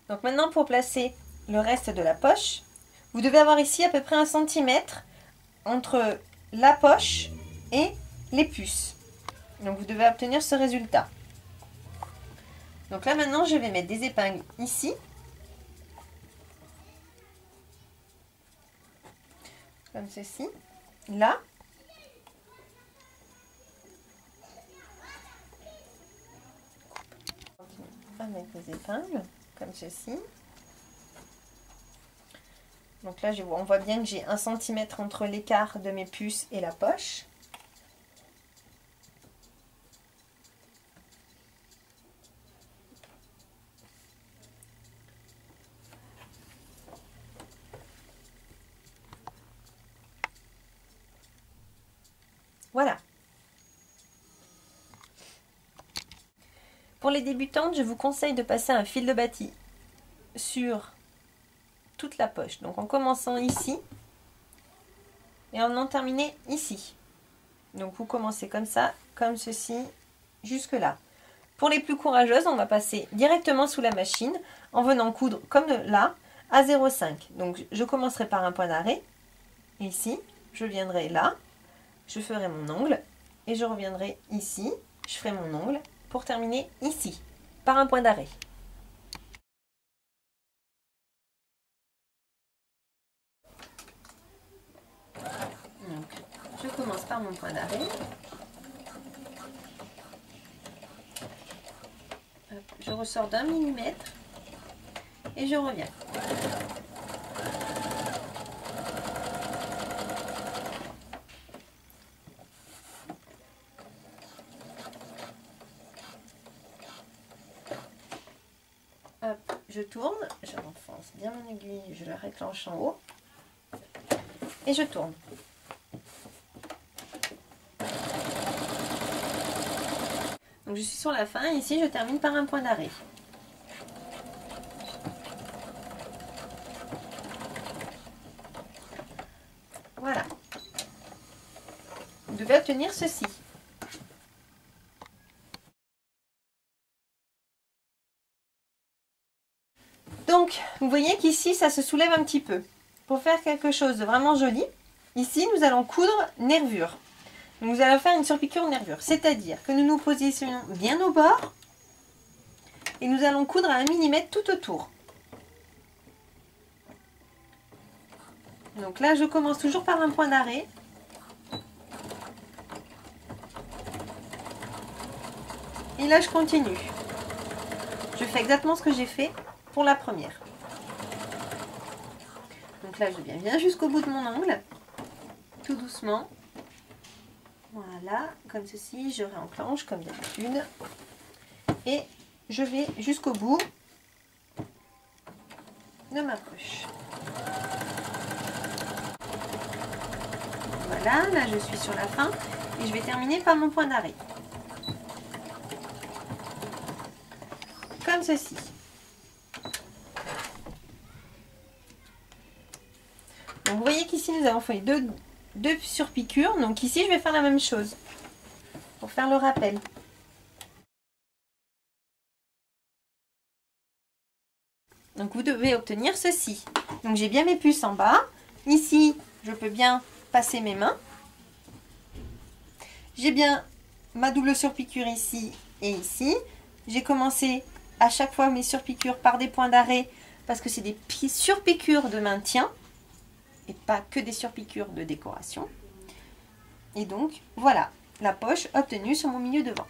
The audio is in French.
Donc maintenant, pour placer le reste de la poche, vous devez avoir ici à peu près 1 centimètre entre la poche et les puces. Donc vous devez obtenir ce résultat. Donc là maintenant, je vais mettre des épingles ici. Comme ceci. Là. Avec les épingles, comme ceci. Donc là, on voit bien que j'ai 1 centimètre entre l'écart de mes puces et la poche. Voilà. Pour les débutantes, je vous conseille de passer un fil de bâti sur toute la poche. Donc en commençant ici et en terminant ici. Donc vous commencez comme ça, comme ceci, jusque là. Pour les plus courageuses, on va passer directement sous la machine en venant coudre comme là à 0,5. Donc je commencerai par un point d'arrêt. Ici, je viendrai là, je ferai mon ongle et je reviendrai ici, je ferai mon ongle pour terminer ici, par un point d'arrêt. Donc, je commence par mon point d'arrêt. Je ressors d'1 millimètre et je reviens. Hop, je tourne, je renfonce bien mon aiguille, je la réclenche en haut et je tourne. Donc je suis sur la fin, ici je termine par un point d'arrêt. Voilà. Vous devez obtenir ceci. Donc, vous voyez qu'ici, ça se soulève un petit peu. Pour faire quelque chose de vraiment joli, ici, nous allons coudre nervure. Nous allons faire une surpiqûre nervure, c'est-à-dire que nous nous positionnons bien au bord et nous allons coudre à 1 millimètre tout autour. Donc là, je commence toujours par un point d'arrêt. Et là, je continue. Je fais exactement ce que j'ai fait pour la première. Donc là, je viens bien jusqu'au bout de mon ongle, tout doucement. Voilà, comme ceci, je réenclenche comme d'habitude. Et je vais jusqu'au bout de ma poche. Voilà, là je suis sur la fin et je vais terminer par mon point d'arrêt. Comme ceci. Donc vous voyez qu'ici nous avons fait deux surpiqûres. Donc ici je vais faire la même chose pour faire le rappel. Donc vous devez obtenir ceci. Donc j'ai bien mes puces en bas. Ici je peux bien passer mes mains. J'ai bien ma double surpiqûre ici et ici. J'ai commencé à chaque fois mes surpiqûres par des points d'arrêt parce que c'est des surpiqûres de maintien et pas que des surpiqûres de décoration. Et donc voilà la poche obtenue sur mon milieu devant.